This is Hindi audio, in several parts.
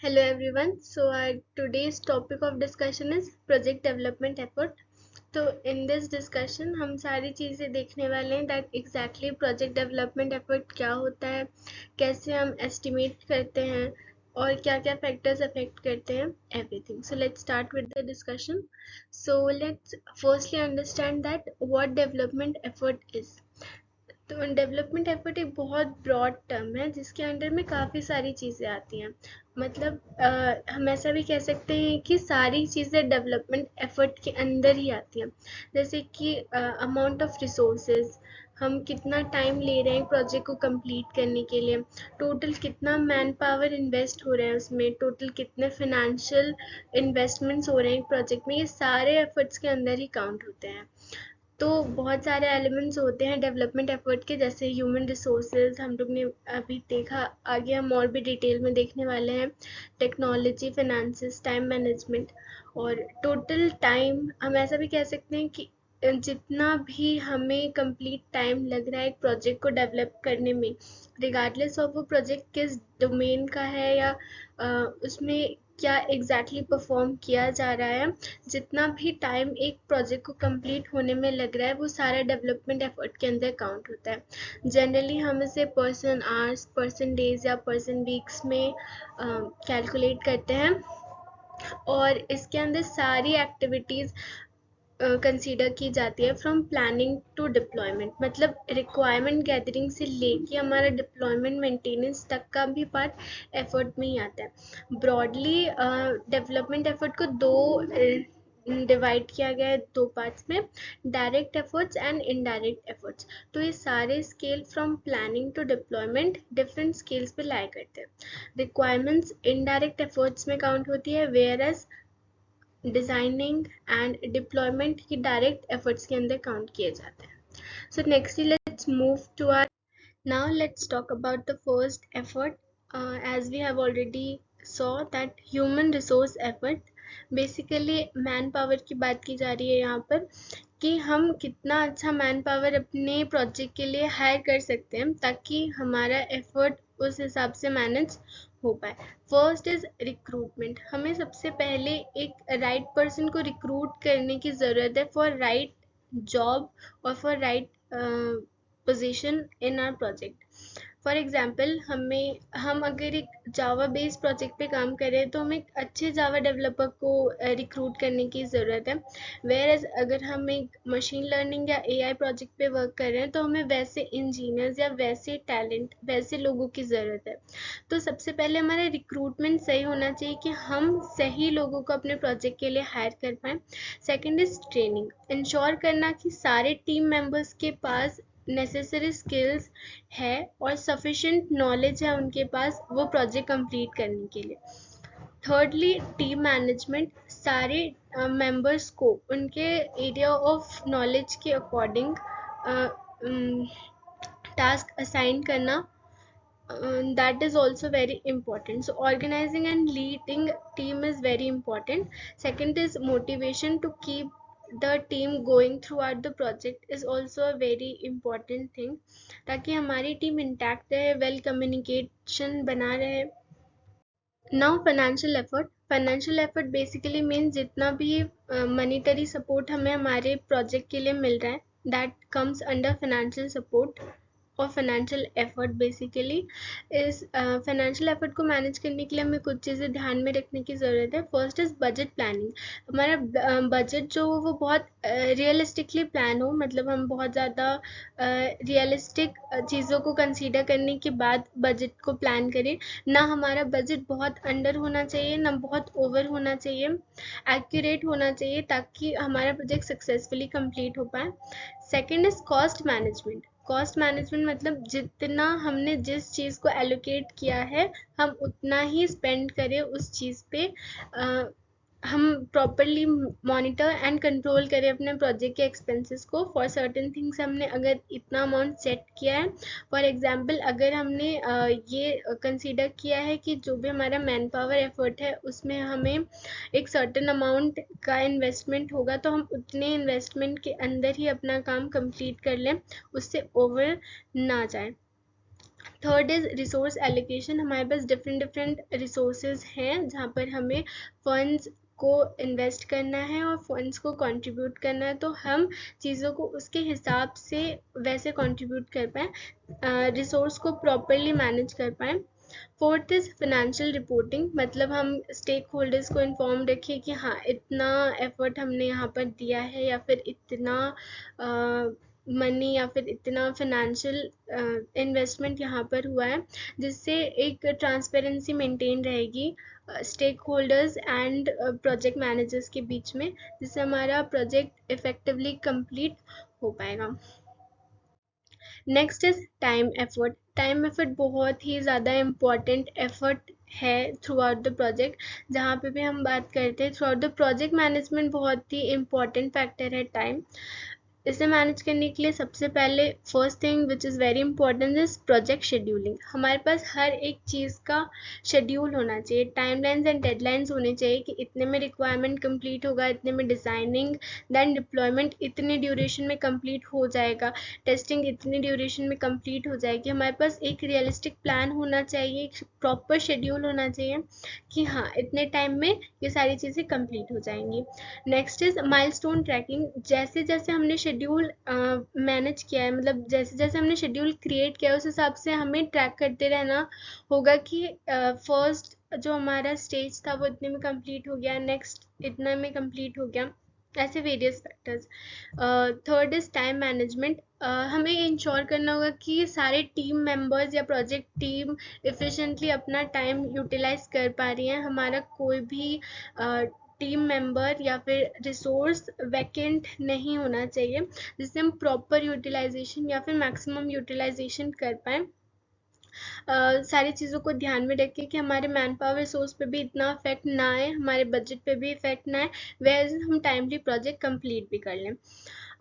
Hello everyone. So our today's topic of discussion is project development effort. तो in this discussion हम सारी चीज़ें देखने वाले हैं that exactly project development effort क्या होता है, कैसे हम estimate करते हैं और क्या-क्या factors affect करते हैं everything. So let's start with the discussion. So let's firstly understand that what development effort is. तो डेवलपमेंट एफर्ट एक बहुत ब्रॉड टर्म है जिसके अंडर में काफ़ी सारी चीज़ें आती हैं मतलब हम ऐसा भी कह सकते हैं कि सारी चीज़ें डेवलपमेंट एफर्ट के अंदर ही आती हैं जैसे कि अमाउंट ऑफ रिसोर्सेज हम कितना टाइम ले रहे हैं प्रोजेक्ट को कंप्लीट करने के लिए टोटल कितना मैन पावर इन्वेस्ट हो रहा है उसमें टोटल कितने फिनेंशियल इन्वेस्टमेंट्स हो रहे हैं प्रोजेक्ट में ये सारे एफर्ट्स के अंदर ही काउंट होते हैं तो बहुत सारे एलिमेंट्स होते हैं डेवलपमेंट एफर्ट के जैसे ह्यूमन रिसोर्सेज हम लोग ने अभी देखा आगे हम और भी डिटेल में देखने वाले हैं टेक्नोलॉजी फाइनेंसेस टाइम मैनेजमेंट और टोटल टाइम हम ऐसा भी कह सकते हैं कि जितना भी हमें कंप्लीट टाइम लग रहा है एक प्रोजेक्ट को डेवलप करने में रिगार्डलेस ऑफ वो प्रोजेक्ट किस डोमेन का है या उसमें क्या एग्जैक्टली परफॉर्म किया जा रहा है जितना भी टाइम एक प्रोजेक्ट को कंप्लीट होने में लग रहा है वो सारा डेवलपमेंट एफर्ट के अंदर काउंट होता है जनरली हम इसे पर्सन आवर्स पर्सन डेज या पर्सन वीक्स में कैलकुलेट करते हैं और इसके अंदर सारी एक्टिविटीज़ कंसीडर की जाती है फ्रॉम प्लानिंग टू डिप्लॉयमेंट मतलब रिक्वायरमेंट गैदरिंग से लेके हमारा डिप्लॉयमेंट मेंटेनेंस तक का भी पार्ट एफर्ट में ही आता है ब्रॉडली डेवलपमेंट एफर्ट को दो डिवाइड किया गया है दो पार्ट्स में direct efforts and indirect efforts तो ये सारे scale from planning to deployment different scales पे लाई करते हैं रिक्वायरमेंट्स इनडायरेक्ट एफर्ट्स में काउंट होती है whereas designing and deployment की डायरेक्ट एफर्ट्स के अंदर काउंट किए जाते हैं so nextly let's move to our now let's talk about the first effort as we have already saw that human resource effort basically man power की बात की जा रही है यहाँ पर कि हम कितना अच्छा मैन पावर अपने प्रोजेक्ट के लिए हायर कर सकते हैं ताकि हमारा एफर्ट उस हिसाब से मैनेज हो पाए फर्स्ट इज रिक्रूटमेंट हमें सबसे पहले एक राइट पर्सन को रिक्रूट करने की ज़रूरत है फॉर राइट जॉब और for right position in our project for example हम अगर एक जावा बेस्ड प्रोजेक्ट पे काम कर रहे हैं तो हमें एक अच्छे जावा डेवलपर को रिक्रूट करने की ज़रूरत है वेयर एज अगर हम एक मशीन लर्निंग या एआई प्रोजेक्ट पे वर्क कर रहे हैं तो हमें वैसे इंजीनियर्स या वैसे टैलेंट वैसे लोगों की ज़रूरत है तो सबसे पहले हमारा रिक्रूटमेंट सही होना चाहिए कि हम सही लोगों को अपने प्रोजेक्ट के लिए हायर कर पाएँ सेकेंड इज ट्रेनिंग इंश्योर करना कि सारे टीम मेंबर्स के पास नेसेसरी स्किल्स है और सफिशिएंट नॉलेज है उनके पास वो प्रोजेक्ट कंप्लीट करने के लिए थर्डली टीम मैनेजमेंट सारे मेंबर्स को उनके एरिया ऑफ नॉलेज के अकॉर्डिंग टास्क असाइन करना that is also very important so organizing and leading team is very important second is motivation to keep the team going throughout the project is also a very important thing ताकि हमारी टीम इंटैक्ट रहे वेल कम्युनिकेशन बना रहे now financial effort basically means जितना भी मनीटरी सपोर्ट हमें हमारे प्रोजेक्ट के लिए मिल रहा है that comes under financial support और फाइनेंशियल एफर्ट बेसिकली इस फाइनेंशियल एफर्ट को मैनेज करने के लिए हमें कुछ चीज़ें ध्यान में रखने की ज़रूरत है फर्स्ट इज़ बजट प्लानिंग हमारा बजट जो हो वो बहुत रियलिस्टिकली प्लान हो मतलब हम बहुत ज़्यादा रियलिस्टिक चीज़ों को कंसीडर करने के बाद बजट को प्लान करें ना हमारा बजट बहुत अंडर होना चाहिए ना बहुत ओवर होना चाहिए एक्यूरेट होना चाहिए ताकि हमारा प्रोजेक्ट सक्सेसफुली कंप्लीट हो पाए सेकेंड इज कॉस्ट मैनेजमेंट मतलब जितना हमने जिस चीज़ को एलोकेट किया है हम उतना ही स्पेंड करें उस चीज़ पे हम प्रॉपरली मॉनिटर एंड कंट्रोल करें अपने प्रोजेक्ट के एक्सपेंसेस को फॉर सर्टेन थिंग्स हमने अगर इतना अमाउंट सेट किया है फॉर एग्जांपल अगर हमने ये कंसीडर किया है कि जो भी हमारा मैन पावर एफर्ट है उसमें हमें एक सर्टेन अमाउंट का इन्वेस्टमेंट होगा तो हम उतने इन्वेस्टमेंट के अंदर ही अपना काम कंप्लीट कर लें उससे ओवर ना जाए थर्ड इज रिसोर्स एलोकेशन। हमारे पास डिफरेंट डिफरेंट रिसोर्सेज हैं जहाँ पर हमें फंड्स को इन्वेस्ट करना है और फंड्स को कंट्रीब्यूट करना है, तो हम चीज़ों को उसके हिसाब से वैसे कंट्रीब्यूट कर पाएँ, रिसोर्स को प्रॉपरली मैनेज कर पाएँ। फोर्थ इज फाइनेंशियल रिपोर्टिंग, मतलब हम स्टेक होल्डर्स को इन्फॉर्म रखें कि हाँ इतना एफर्ट हमने यहाँ पर दिया है, या फिर इतना मनी या फिर इतना फाइनेंशियल इन्वेस्टमेंट यहाँ पर हुआ है, जिससे एक ट्रांसपेरेंसी मेंटेन रहेगी stakeholders and project managers के बीच में, जिससे हमारा प्रोजेक्ट इफेक्टिवली कंप्लीट हो पाएगा। Next is time effort. Time effort बहुत ही ज़्यादा इम्पॉर्टेंट एफर्ट है थ्रू आउट द प्रोजेक्ट। जहाँ पे भी हम बात करते हैं through out the project management, बहुत ही इम्पॉर्टेंट फैक्टर है टाइम। इसे मैनेज करने के लिए सबसे पहले first thing which is very important is project scheduling. हमारे पास हर एक चीज़ का शेड्यूल होना चाहिए, टाइमलाइंस एंड डेडलाइंस होने चाहिए कि इतने में रिक्वायरमेंट कंप्लीट होगा, इतने में डिज़ाइनिंग, देन डिप्लॉयमेंट इतने ड्यूरेशन में कंप्लीट हो जाएगा, टेस्टिंग इतनी ड्यूरेशन में कंप्लीट हो जाएगी। हमारे पास एक रियलिस्टिक प्लान होना चाहिए, एक प्रॉपर शेड्यूल होना चाहिए कि हाँ इतने टाइम में ये सारी चीज़ें कंप्लीट हो जाएंगी। Next is milestone tracking. जैसे जैसे हमने शेड्यूल मैनेज किया है, मतलब जैसे जैसे हमने शेड्यूल क्रिएट किया है, उस हिसाब से हमें ट्रैक करते रहना होगा कि फर्स्ट जो हमारा स्टेज था वो इतने में कंप्लीट हो गया, नेक्स्ट इतने में कंप्लीट हो गया, ऐसे various factors. Third is time management. हमें इंश्योर करना होगा कि सारे टीम मेंबर्स या प्रोजेक्ट टीम इफ़िशेंटली अपना टाइम यूटिलाइज कर पा रही हैं, हमारा कोई भी टीम मेंबर या फिर रिसोर्स वैकेंट नहीं होना चाहिए, जिससे हम प्रॉपर यूटिलाइजेशन या फिर मैक्सिमम यूटिलाइजेशन कर पाएँ। सारी चीज़ों को ध्यान में रखें कि हमारे मैन पावर रिसोर्स पे भी इतना इफेक्ट ना आए, हमारे बजट पे भी इफेक्ट ना आए, वैसे हम टाइमली प्रोजेक्ट कंप्लीट भी कर लें।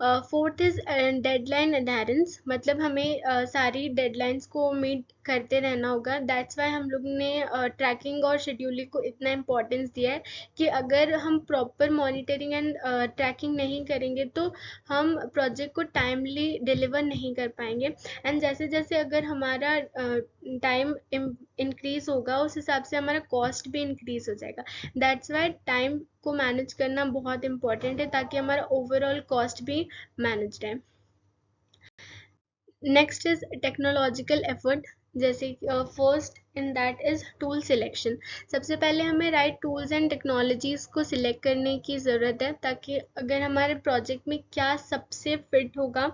फोर्थ इज डेडलाइन अडेरेंस, मतलब हमें सारी डेडलाइंस को मीट करते रहना होगा। दैट्स वाई हम लोग ने ट्रैकिंग और शेड्यूलिंग को इतना इम्पोर्टेंस दिया है कि अगर हम प्रॉपर मॉनिटरिंग एंड ट्रैकिंग नहीं करेंगे तो हम प्रोजेक्ट को टाइमली डिलीवर नहीं कर पाएंगे। एंड जैसे जैसे अगर हमारा टाइम इंक्रीज होगा, उस हिसाब से हमारा कॉस्ट भी इंक्रीज हो जाएगा। दैट्स वाई टाइम को मैनेज करना बहुत इंपॉर्टेंट है, ताकि हमारा ओवरऑल कॉस्ट भी मैनेज रहे। Next is technological effort. जैसे first in that is tool selection. सबसे पहले हमें राइट टूल्स एंड टेक्नोलॉजीज को सिलेक्ट करने की ज़रूरत है, ताकि अगर हमारे प्रोजेक्ट में क्या सबसे फिट होगा,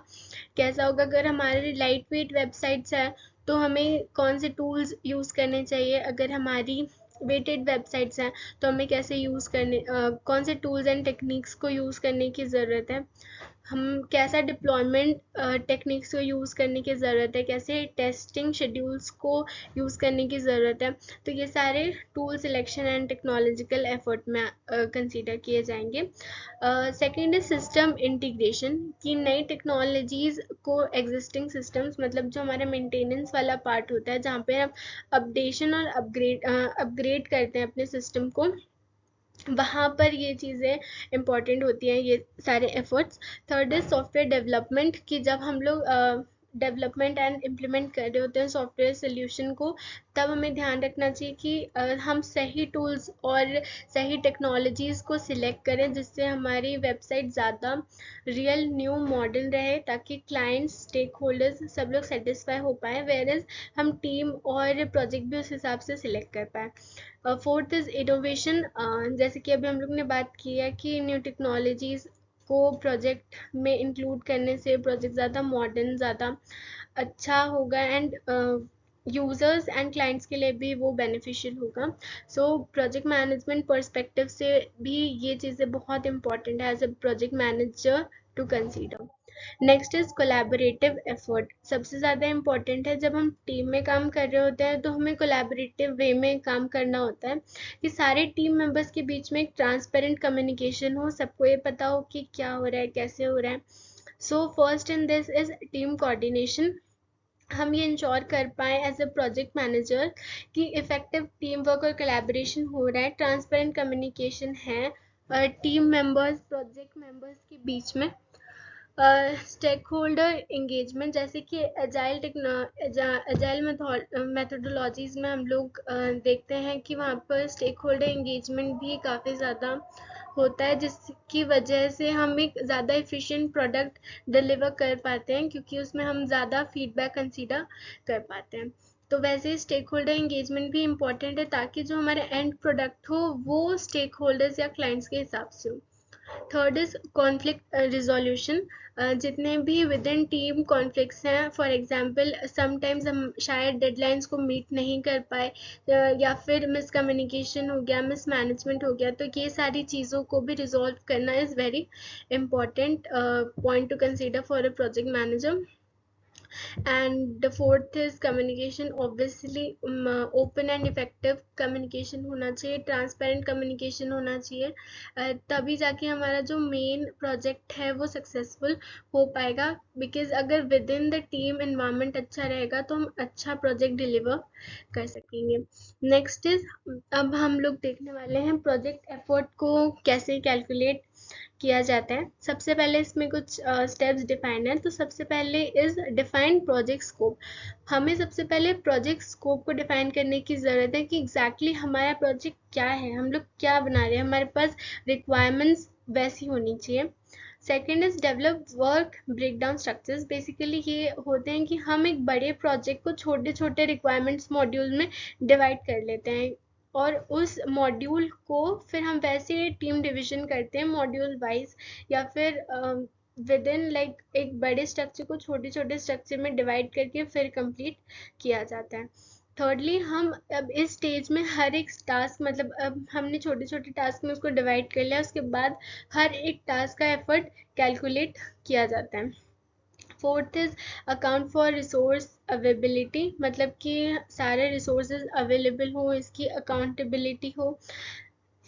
कैसा होगा। अगर हमारी लाइट वेट वेबसाइट्स है तो हमें कौन से टूल्स यूज़ करने चाहिए, अगर हमारी वेटेड वेबसाइट्स हैं तो हमें कैसे यूज़ करने, कौन से टूल्स एंड टेक्निक्स को यूज़ करने की ज़रूरत है, हम कैसा डिप्लॉयमेंट टेक्निक्स को यूज़ करने की ज़रूरत है, कैसे टेस्टिंग शेड्यूल्स को यूज़ करने की ज़रूरत है। तो ये सारे tool selection and technological effort में कंसीडर किए जाएंगे। सेकेंड इज सिस्टम इंटीग्रेशन, कि नई टेक्नोलॉजीज़ को एग्जिस्टिंग सिस्टम्स, मतलब जो हमारा मेंटेनेंस वाला पार्ट होता है जहाँ पे हम अपडेशन और अपग्रेड करते हैं अपने सिस्टम को, वहाँ पर ये चीज़ें इंपॉर्टेंट होती हैं, ये सारे efforts. Third is software development, कि जब हम लोग डेवलपमेंट एंड इम्प्लीमेंट कर रहे होते हैं सॉफ्टवेयर सोल्यूशन को, तब हमें ध्यान रखना चाहिए कि हम सही टूल्स और सही टेक्नोलॉजीज़ को सिलेक्ट करें, जिससे हमारी वेबसाइट ज़्यादा रियल न्यू मॉडर्न रहे, ताकि क्लाइंट्स, स्टेक होल्डर्स सब लोग सेटिस्फाई हो पाए, वेयरएज हम टीम और प्रोजेक्ट भी उस हिसाब से सिलेक्ट कर पाए। Fourth is innovation. जैसे कि अभी हम लोग ने बात की है कि न्यू टेक्नोलॉजीज़ को प्रोजेक्ट में इंक्लूड करने से प्रोजेक्ट ज़्यादा मॉडर्न, ज़्यादा अच्छा होगा, एंड यूज़र्स एंड क्लाइंट्स के लिए भी वो बेनिफिशियल होगा। सो प्रोजेक्ट मैनेजमेंट पर्सपेक्टिव से भी ये चीज़ें बहुत इंपॉर्टेंट है as a project manager to consider. Next is collaborative effort. सबसे ज़्यादा इम्पॉर्टेंट है, जब हम टीम में काम कर रहे होते हैं तो हमें कोलैबोरेटिव वे में काम करना होता है, कि सारे टीम मेंबर्स के बीच में एक ट्रांसपेरेंट कम्युनिकेशन हो, सबको ये पता हो कि क्या हो रहा है, कैसे हो रहा है। So first in this is team coordination. हम ये इंश्योर कर पाएँ एज अ प्रोजेक्ट मैनेजर कि इफेक्टिव टीम वर्क और कोलैबोरेशन हो रहा है, ट्रांसपेरेंट कम्युनिकेशन है टीम मेंबर्स, प्रोजेक्ट मेंबर्स के बीच में। स्टेक होल्डर इंगेजमेंट, जैसे कि एजाइल मेथोडोलॉजीज में हम लोग देखते हैं कि वहाँ पर स्टेक होल्डर इंगेजमेंट भी काफ़ी ज़्यादा होता है, जिसकी वजह से हम एक ज़्यादा एफिशिएंट प्रोडक्ट डिलीवर कर पाते हैं, क्योंकि उसमें हम ज़्यादा फीडबैक कंसीडर कर पाते हैं। तो वैसे स्टेक होल्डर इंगेजमेंट भी इम्पॉर्टेंट है, ताकि जो हमारा एंड प्रोडक्ट हो वो स्टेक होल्डर्स या क्लाइंट्स के हिसाब से हो। Third is conflict resolution. जितने भी विद इन टीम कॉन्फ्लिक्ट्स हैं, फॉर एग्जांपल समटाइम्स हम शायद डेडलाइंस को मीट नहीं कर पाए, या फिर मिसकम्युनिकेशन हो गया, मिसमैनेजमेंट हो गया, तो ये सारी चीज़ों को भी रिजॉल्व करना is very important point two consider for a project manager. And the fourth is communication, obviously open and effective communication होना चाहिए, transparent communication होना चाहिए, तभी जाके हमारा जो मेन प्रोजेक्ट है वो सक्सेसफुल हो पाएगा, बिकॉज अगर with in the team environment अच्छा रहेगा तो हम अच्छा प्रोजेक्ट डिलीवर कर सकेंगे। नेक्स्ट इज, अब हम लोग देखने वाले हैं प्रोजेक्ट एफर्ट को कैसे कैलकुलेट किया जाता है। सबसे पहले इसमें कुछ स्टेप्स डिफाइन है। तो सबसे पहले इज डिफाइन प्रोजेक्ट स्कोप। हमें सबसे पहले प्रोजेक्ट स्कोप को डिफाइन करने की ज़रूरत है कि एग्जैक्टली हमारा प्रोजेक्ट क्या है, हम लोग क्या बना रहे हैं, हमारे पास रिक्वायरमेंट्स वैसी होनी चाहिए। Second is develop work breakdown structures. Basically ये होते हैं कि हम एक बड़े प्रोजेक्ट को छोटे छोटे रिक्वायरमेंट्स मॉड्यूल में डिवाइड कर लेते हैं, और उस मॉड्यूल को फिर हम वैसे टीम डिवीजन करते हैं मॉड्यूल वाइज, या फिर विद इन लाइक एक बड़े स्ट्रक्चर को छोटे छोटे स्ट्रक्चर में डिवाइड करके फिर कंप्लीट किया जाता है। थर्डली, हम अब इस स्टेज में हर एक टास्क, मतलब अब हमने छोटे छोटे टास्क में उसको डिवाइड कर लिया, उसके बाद हर एक टास्क का एफर्ट कैलकुलेट किया जाता है। Fourth is account for resource availability, मतलब कि सारे रिसोर्सेज अवेलेबल हो, इसकी अकाउंटेबिलिटी हो।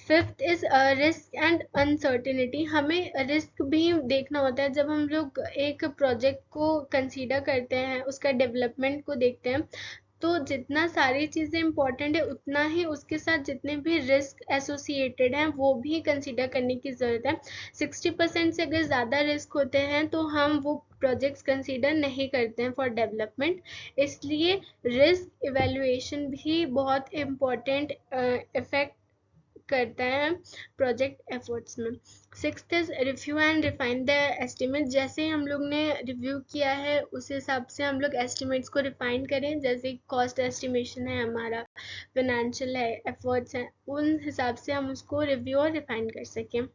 Fifth is risk and uncertainty. हमें रिस्क भी देखना होता है जब हम लोग एक प्रोजेक्ट को कंसीडर करते हैं, उसका डेवलपमेंट को देखते हैं, तो जितना सारी चीज़ें इंपॉर्टेंट है उतना ही उसके साथ जितने भी रिस्क एसोसिएटेड हैं वो भी कंसीडर करने की ज़रूरत है। 60% से अगर ज़्यादा रिस्क होते हैं तो हम वो प्रोजेक्ट्स कंसीडर नहीं करते हैं फॉर डेवलपमेंट। इसलिए रिस्क इवेल्युएशन भी बहुत इम्पॉर्टेंट इफेक्ट करता है प्रोजेक्ट एफर्ट्स में। Sixth is review and refine the estimate. जैसे हम लोग ने रिव्यू किया है उस हिसाब से हम लोग एस्टिमेट्स को रिफाइन करें, जैसे कॉस्ट एस्टिमेशन है हमारा, फाइनेंशियल है, एफर्ट्स हैं, उन हिसाब से हम उसको रिव्यू और रिफाइन कर सकें।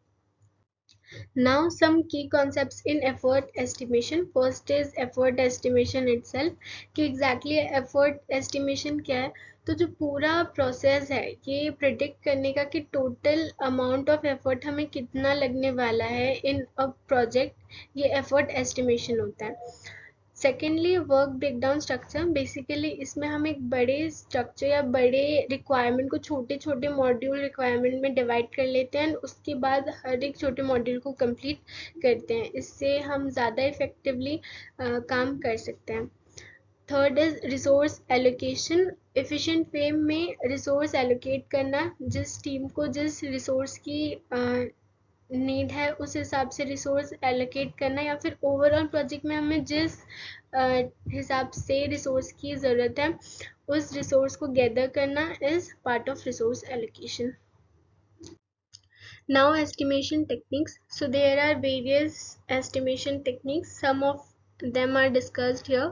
Now some key concepts in effort estimation. First is effort estimation itself, कि exactly effort estimation क्या है। तो जो पूरा प्रोसेस है ये प्रिडिक्ट करने का कि टोटल अमाउंट ऑफ एफर्ट हमें कितना लगने वाला है इन अ प्रोजेक्ट, ये एफर्ट एस्टिमेशन होता है। Secondly, work breakdown structure. Basically इसमें हम एक बड़े स्ट्रक्चर या बड़े रिक्वायरमेंट को छोटे छोटे मॉड्यूल रिक्वायरमेंट में डिवाइड कर लेते हैं, उसके बाद हर एक छोटे मॉड्यूल को कंप्लीट करते हैं। इससे हम ज़्यादा इफेक्टिवली काम कर सकते हैं। Third is resource allocation. Efficient way में रिसोर्स एलोकेट करना, जिस टीम को जिस रिसोर्स की नीड है उस हिसाब से रिसोर्स एलोकेट करना, या फिर ओवरऑल प्रोजेक्ट में हमें जिस हिसाब से रिसोर्स की ज़रूरत है उस रिसोर्स को गैदर करना is part of resource allocation. Now estimation techniques. So there are various estimation techniques. Some of them are discussed here.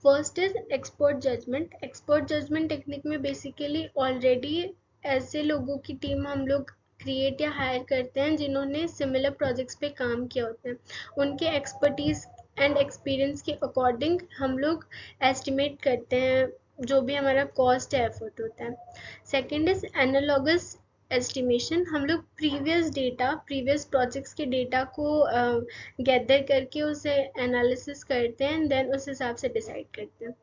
First is expert judgment. Expert judgment technique में basically already ऐसे लोगों की टीम हम लोग क्रिएट या हायर करते हैं जिन्होंने सिमिलर प्रोजेक्ट्स पे काम किया होता है। उनके एक्सपर्टीज एंड एक्सपीरियंस के अकॉर्डिंग हम लोग एस्टिमेट करते हैं जो भी हमारा कॉस्ट है, एफर्ट होता है। Second is analogous estimation. हम लोग प्रीवियस प्रोजेक्ट्स के डेटा को गैदर करके उसे एनालिसिस करते हैं, देन उस हिसाब से डिसाइड करते हैं।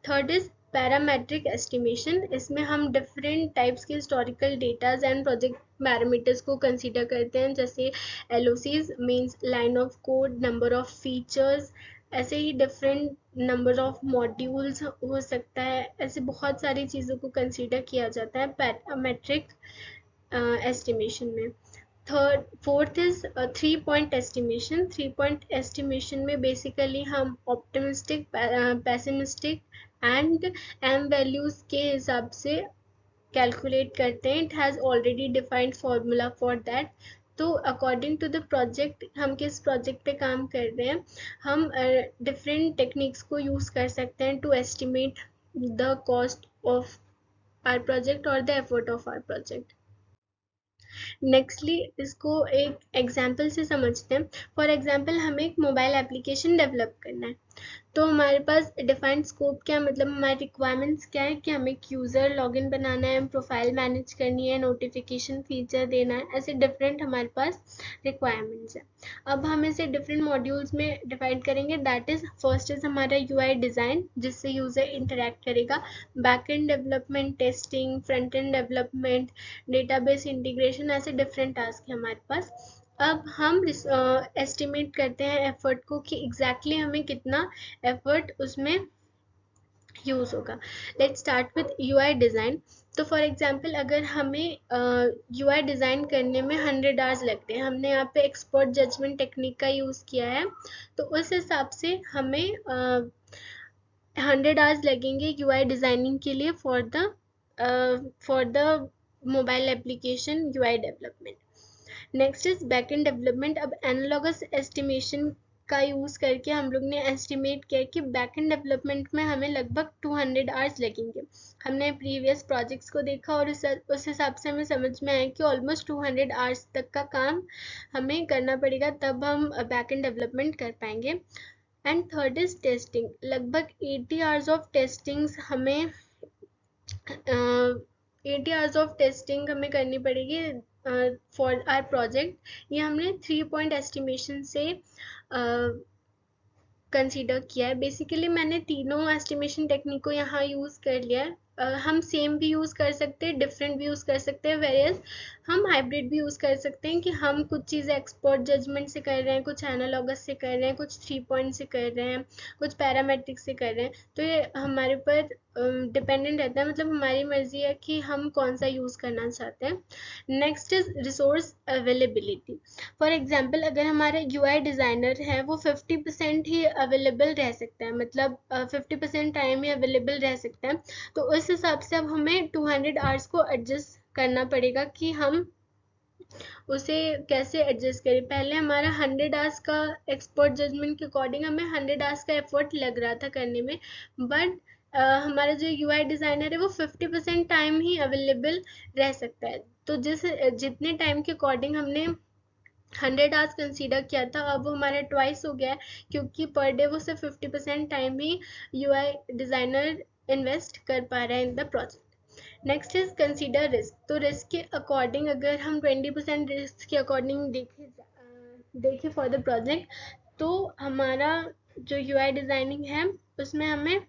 Third is parametric estimation. इसमें हम डिफरेंट टाइप्स के historical datas and project parameters को कंसीडर करते हैं, जैसे LOCs means line of code, number of features, ऐसे ही डिफरेंट नंबर ऑफ मॉड्यूल्स हो सकता है। ऐसे बहुत सारी चीज़ों को कंसीडर किया जाता है पैरामेट्रिक एस्टिमेशन में। Third fourth is 3 point estimation. 3 point estimation में बेसिकली हम optimistic, pessimistic and M values के हिसाब से कैलकुलेट करते हैं। It has already defined formula for that. तो अकॉर्डिंग टू द प्रोजेक्ट, हम किस प्रोजेक्ट पे काम कर रहे हैं, हम डिफरेंट टेक्निक्स को यूज़ कर सकते हैं to estimate the cost of our project और the effort of our project. Nextly इसको एक एग्जाम्पल से समझते हैं। फॉर एग्जाम्पल हमें एक मोबाइल एप्लीकेशन डेवलप करना है, तो हमारे पास डिफाइंड स्कोप क्या, मतलब हमारी रिक्वायरमेंट्स क्या है कि हमें एक यूज़र लॉगिन बनाना है, प्रोफाइल मैनेज करनी है, नोटिफिकेशन फीचर देना है, ऐसे डिफरेंट हमारे पास रिक्वायरमेंट्स है। अब हम इसे डिफरेंट मॉड्यूल्स में डिवाइड करेंगे। दैट इज फर्स्ट इज हमारा यूआई डिज़ाइन, जिससे यूज़र इंटरेक्ट करेगा। Back and development, testing, front end development, database integration, ऐसे डिफरेंट टास्क है हमारे पास। अब हम एस्टिमेट करते हैं एफर्ट को कि एग्जैक्टली हमें कितना एफर्ट उसमें यूज़ होगा। Let's start with UI design. तो फॉर एग्जांपल अगर हमें यूआई डिज़ाइन करने में 100 आवर्स लगते हैं, हमने यहाँ पे एक्सपर्ट जजमेंट टेक्निक का यूज़ किया है, तो उस हिसाब से हमें 100 आवर्स लगेंगे यूआई डिज़ाइनिंग के लिए for the mobile application UI development. Next is back and development. अब एनालॉगस एस्टिमेशन का यूज़ करके हम लोग ने एस्टिमेट किया कि बैक एंड डेवलपमेंट में हमें लगभग 200 आवर्स लगेंगे। हमने प्रीवियस प्रोजेक्ट्स को देखा और उस हिसाब से हमें समझ में आया कि ऑलमोस्ट 200 आवर्स तक का काम हमें करना पड़ेगा, तब हम बैक एंड डेवलपमेंट कर पाएंगे। And third is testing. लगभग 80 आवर्स ऑफ टेस्टिंग्स हमें 80 आवर्स ऑफ टेस्टिंग हमें करनी पड़ेगी फॉर आर प्रोजेक्ट। ये हमने 3 पॉइंट एस्टिमेशन से कंसीडर किया है। बेसिकली मैंने तीनों एस्टिमेशन टेक्निक को यहाँ यूज़ कर लिया है। हम सेम भी यूज़ कर सकते हैं, डिफरेंट भी यूज़ कर सकते हैं, वेरियस हम हाइब्रिड भी यूज़ कर सकते हैं कि हम कुछ चीज़ें एक्सपर्ट जजमेंट से कर रहे हैं, कुछ एनालॉगस से कर रहे हैं, कुछ 3 पॉइंट से कर रहे हैं, कुछ पैरामेट्रिक से कर रहे हैं। तो ये हमारे ऊपर डिपेंडेंट रहता है, मतलब हमारी मर्जी है कि हम कौन सा यूज़ करना चाहते हैं। Next is resource availability. For example अगर हमारा यूआई डिज़ाइनर है, वो 50% ही अवेलेबल रह सकता है, मतलब 50% टाइम ही अवेलेबल रह सकता है, तो उस हिसाब से अब हमें 200 आवर्स को एडजस्ट करना पड़ेगा कि हम उसे कैसे एडजस्ट करें। पहले हमारा 100 आवर्स का एक्सपर्ट जजमेंट के अकॉर्डिंग हमें 100 आवर्स का एफर्ट लग रहा था करने में, बट हमारा जो यूआई डिज़ाइनर है वो 50% टाइम ही अवेलेबल रह सकता है। तो जितने टाइम के अकॉर्डिंग हमने 100 आवर्स कंसीडर किया था, अब वो हमारा ट्वाइस हो गया है, क्योंकि पर डे वो सिर्फ 50% टाइम ही यूआई डिज़ाइनर इन्वेस्ट कर पा रहा है in the project. Next is consider risk. तो रिस्क के अकॉर्डिंग अगर हम 20% रिस्क के अकॉर्डिंग देखें फॉर द प्रोजेक्ट, तो हमारा जो यूआई डिज़ाइनिंग है उसमें हमें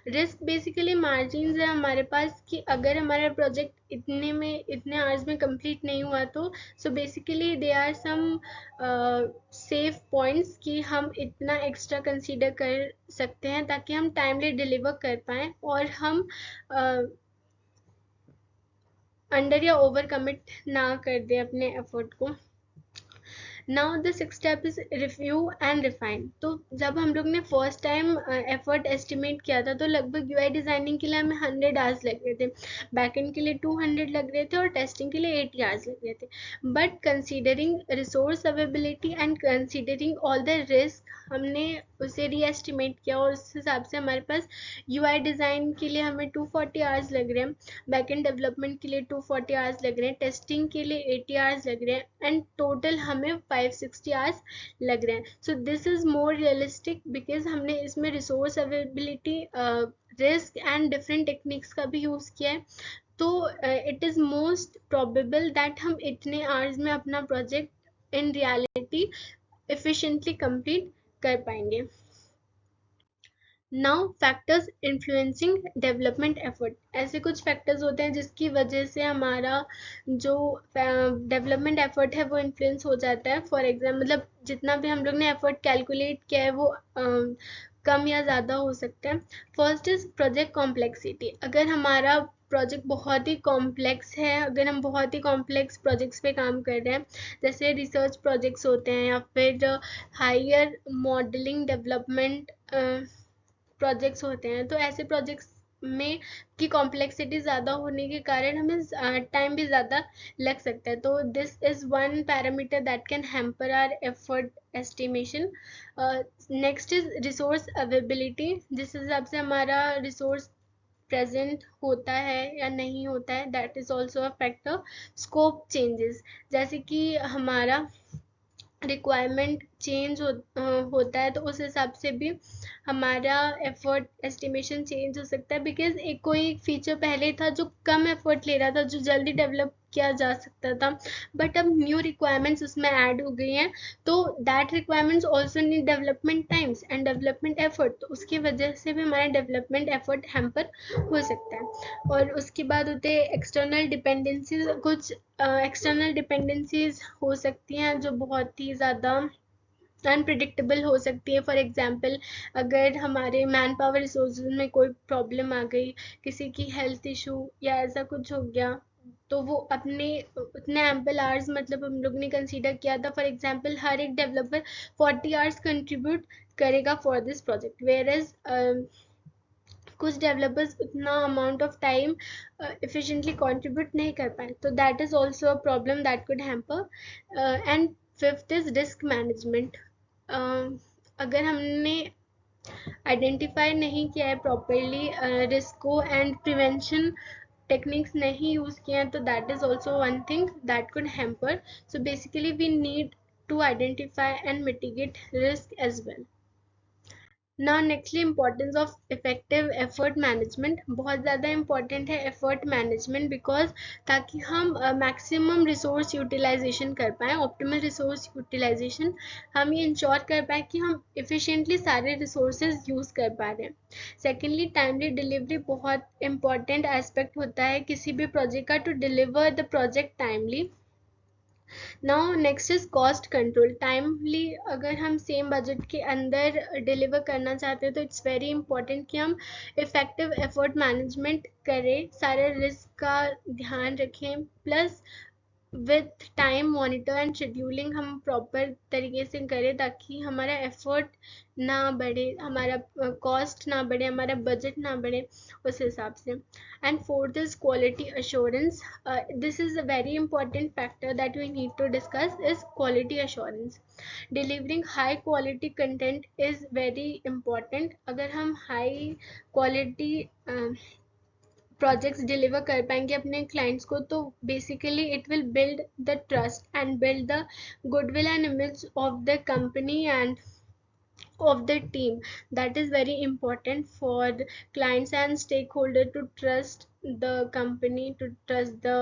रिस्क बेसिकली मार्जिन है हमारे पास कि अगर हमारा प्रोजेक्ट इतने आवर्स में कंप्लीट नहीं हुआ, तो so basically they are some safe points कि हम इतना एक्स्ट्रा कंसीडर कर सकते हैं ताकि हम टाइमली डिलीवर कर पाएँ और हम अंडर या ओवर कमिट ना कर दें अपने एफर्ट को। Now the six step is review and refine. तो जब हम लोग ने फर्स्ट टाइम एफर्ट एस्टिमेट किया था, तो लगभग यूआई डिज़ाइनिंग के लिए हमें 100 आवर्स लग रहे थे, बैकएंड के लिए 200 लग रहे थे और टेस्टिंग के लिए 80 आवर्स लग रहे थे। But considering resource availability and considering all the risk, हमने उसे री एस्टिमेट किया और उस हिसाब से हमारे पास यूआई डिज़ाइन के लिए हमें 240 आवर्स लग रहे हैं, बैकएंड डेवलपमेंट के लिए 240 आवर्स लग रहे हैं, टेस्टिंग के लिए 80 आवर्स लग रहे हैं, एंड टोटल हमें 560 आवर्स लग रहे हैं। So this is more realistic because हमने इसमें resource availability, risk and different techniques का भी यूज़ किया है। तो it is most probable that हम इतने आवर्स में अपना project in reality efficiently complete कर पाएंगे। Now factors influencing development effort. ऐसे कुछ फैक्टर्स होते हैं जिसकी वजह से हमारा जो डेवलपमेंट एफर्ट है वो इन्फ्लुएंस हो जाता है। फॉर एग्जाम्पल मतलब जितना भी हम लोग ने एफर्ट कैलकुलेट किया है वो कम या ज़्यादा हो सकता है। First is project complexity. अगर हमारा प्रोजेक्ट बहुत ही कॉम्प्लेक्स है, अगर हम बहुत ही कॉम्प्लेक्स प्रोजेक्ट्स पे काम कर रहे हैं, जैसे रिसर्च प्रोजेक्ट्स होते हैं या फिर हायर मॉडलिंग डेवलपमेंट प्रोजेक्ट्स होते हैं, तो ऐसे प्रोजेक्ट्स में की कॉम्प्लेक्सिटी ज़्यादा होने के कारण हमें टाइम भी ज़्यादा लग सकता है, तो this is one parameter that can hamper our effort estimation. Next is resource availability, जिस हिसाब से हमारा रिसोर्स प्रेजेंट होता है या नहीं होता है, that is also a factor. Scope changes, जैसे कि हमारा रिक्वायरमेंट चेंज होता है, तो उस हिसाब से भी हमारा एफर्ट एस्टिमेशन चेंज हो सकता है, बिकॉज एक कोई एक फीचर पहले था जो कम एफर्ट ले रहा था, जो जल्दी डेवलप किया जा सकता था, बट अब न्यू रिक्वायरमेंट्स उसमें ऐड हो गई हैं, तो that requirements also need development times and development effort, तो उसकी वजह से भी हमारा डेवलपमेंट एफर्ट हैम्पर हो सकता है। और उसके बाद होते हैं एक्सटर्नल डिपेंडेंसीज, कुछ एक्सटर्नल डिपेंडेंसीज हो सकती हैं जो बहुत ही ज़्यादा अनप्रिडिक्टेबल हो सकती है। फॉर एग्जांपल, अगर हमारे मैन पावर रिसोर्सेज में कोई प्रॉब्लम आ गई, किसी की हेल्थ इशू या ऐसा कुछ हो गया, तो वो अपने उतने एम्पल आवर्स मतलब हम लोग ने कंसीडर किया था, फॉर एग्जांपल हर एक डेवलपर 40 आवर्स कंट्रीब्यूट करेगा for this project, whereas कुछ डेवलपर्स उतना amount of time efficiently contribute नहीं कर पाए, तो that is also a problem that could hamper. And fifth is risk management, अगर हमने आइडेंटिफाई नहीं किया है प्रॉपरली रिस्क को एंड प्रिवेंशन टेक्निक्स नहीं यूज किए हैं, तो that is also one thing that could hamper. So basically we need to identify and mitigate risk as well. ना nextly importance of effective effort management, बहुत ज़्यादा इम्पॉर्टेंट है एफर्ट मैनेजमेंट, बिकॉज ताकि हम मैक्सिमम रिसोर्स यूटिलाइजेशन कर पाएँ, ऑप्टिमल रिसोर्स यूटिलाइजेशन, हम ये इंश्योर कर पाएँ कि हम इफ़िशिएंटली सारे रिसोर्सेज यूज़ कर पा रहे हैं। सेकेंडली, टाइमली डिलीवरी बहुत इंपॉर्टेंट एस्पेक्ट होता है किसी भी प्रोजेक्ट का, to deliver the project timely. Now next is cost control, timely अगर हम सेम बजट के अंदर डिलीवर करना चाहते हैं, तो इट्स वेरी इंपॉर्टेंट कि हम इफेक्टिव एफर्ट मैनेजमेंट करें, सारे रिस्क का ध्यान रखें, plus with time monitor and scheduling हम प्रॉपर तरीके से करें, ताकि हमारा एफर्ट ना बढ़े, हमारा कॉस्ट ना बढ़े, हमारा बजट ना बढ़े उस हिसाब से। And fourth is quality assurance, this is a very important factor that we need to discuss, is quality assurance. Delivering high quality content is very important, अगर हम हाई क्वालिटी प्रोजेक्ट्स डिलीवर कर पाएंगे अपने क्लाइंट्स को, तो basically it will build the trust and build the goodwill and image of the company and of the team. That is very important for the clients and stakeholder to trust the company, to trust the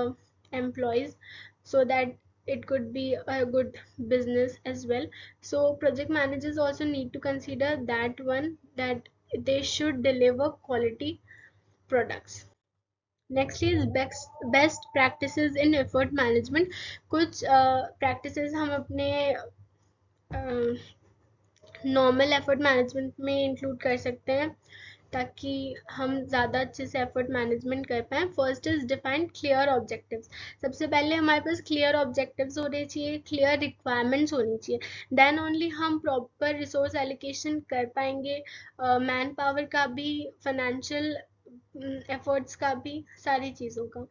employees, so that it could be a good business as well. So project managers also need to consider that one, that they should deliver quality products. Next is best practices in effort management, कुछ प्रैक्टिसेस हम अपने नॉर्मल एफर्ट मैनेजमेंट में इंक्लूड कर सकते हैं, ताकि हम ज़्यादा अच्छे से एफर्ट मैनेजमेंट कर पाएँ। First is define clear objectives, सबसे पहले हमारे पास क्लियर ऑब्जेक्टिव्स होने चाहिए, क्लियर रिक्वायरमेंट्स होनी चाहिए, देन ओनली हम प्रॉपर रिसोर्स एलोकेशन कर पाएंगे, मैन पावर का भी, फाइनेंशियल एफर्ट्स का भी, सारी चीज़ों का।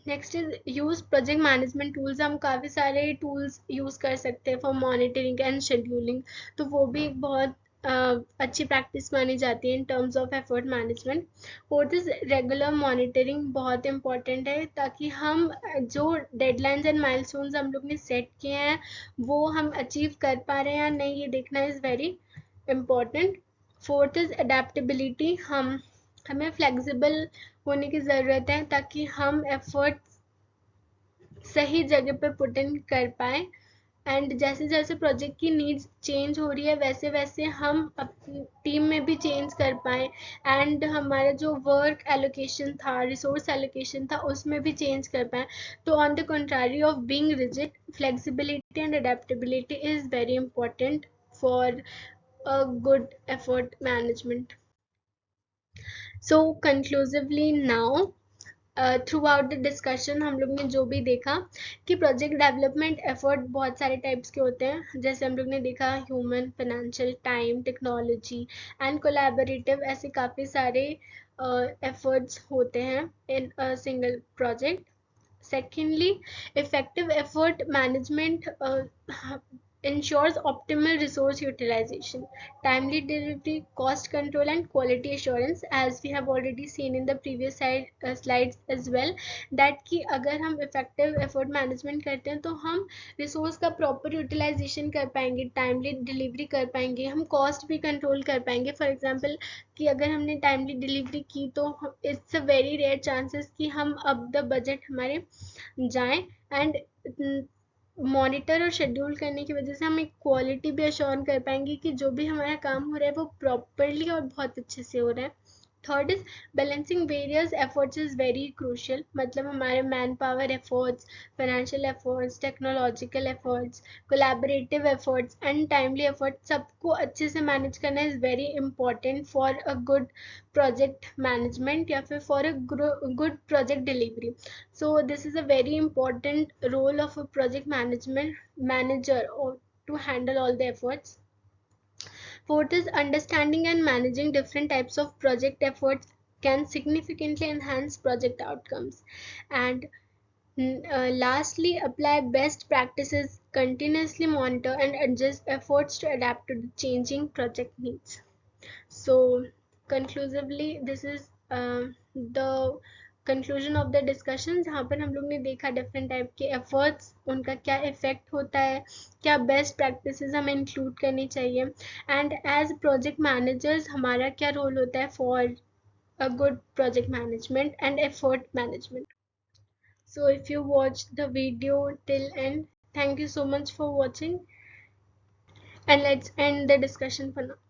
Next is use project management tools, हम काफ़ी सारे टूल्स यूज़ कर सकते हैं फॉर मॉनिटरिंग एंड शेड्यूलिंग, तो वो भी एक बहुत अच्छी प्रैक्टिस मानी जाती है in terms of effort management. Fourth is regular monitoring, बहुत इंपॉर्टेंट है, ताकि हम जो डेडलाइंस एंड माइलस्टोन्स हम लोग ने सेट किए हैं वो हम अचीव कर पा रहे हैं या नहीं, ये देखना is very important. Fourth is adaptability, हमें फ्लेक्सिबल होने की ज़रूरत है, ताकि हम एफर्ट सही जगह पे पुट इन कर पाए, एंड जैसे जैसे प्रोजेक्ट की नीड्स चेंज हो रही है, वैसे वैसे हम अपनी टीम में भी चेंज कर पाए, एंड हमारा जो वर्क एलोकेशन था, रिसोर्स एलोकेशन था, उसमें भी चेंज कर पाए। तो on the contrary of being rigid, flexibility and adaptability is very important for a good effort management. So conclusively now, through out the discussion हम लोग ने जो भी देखा कि प्रोजेक्ट डेवलपमेंट एफर्ट बहुत सारे टाइप्स के होते हैं, जैसे हम लोग ने देखा human, financial, time, technology and collaborative, ऐसे काफ़ी सारे एफर्ट्स होते हैं in a single project. Secondly, effective effort management ensures optimal resource utilization, timely delivery, cost control, and quality assurance. As we have already seen in the previous slides as well, that कि अगर हम effective effort management करते हैं तो हम रिसोर्स का प्रॉपर यूटिलाइजेशन कर पाएंगे, टाइमली डिलीवरी कर पाएंगे, हम कॉस्ट भी कंट्रोल कर पाएंगे. फॉर एग्जांपल कि अगर हमने टाइमली डिलीवरी की तो it's a very rare chances कि हम अब द बजट हमारे जाएं. एंड मॉनिटर और शेड्यूल करने की वजह से हम एक क्वालिटी भी अश्योर कर पाएंगे कि जो भी हमारा काम हो रहा है वो प्रॉपरली और बहुत अच्छे से हो रहा है. Third is balancing various efforts is very crucial, मतलब हमारे man power efforts, financial efforts, technological efforts, collaborative efforts and timely efforts, सबको अच्छे से मैनेज करना is very important for a good project management या फिर for a good project delivery. So this is a very important role of a project management manager or to handle all the efforts. Fourth is understanding and managing different types of project efforts can significantly enhance project outcomes. And lastly, apply best practices, continuously monitor and adjust efforts to adapt to the changing project needs. So conclusively, this is the conclusion of the discussion, जहाँ पर हम लोग ने देखा डिफरेंट टाइप के एफर्ट्स, उनका क्या इफेक्ट होता है, क्या बेस्ट प्रैक्टिसेस हमें इंक्लूड करनी चाहिए, एंड एज प्रोजेक्ट मैनेजर्स हमारा क्या रोल होता है for a good project management and effort management. So if you watched the video till end, thank you so much for watching, and let's end the discussion for now.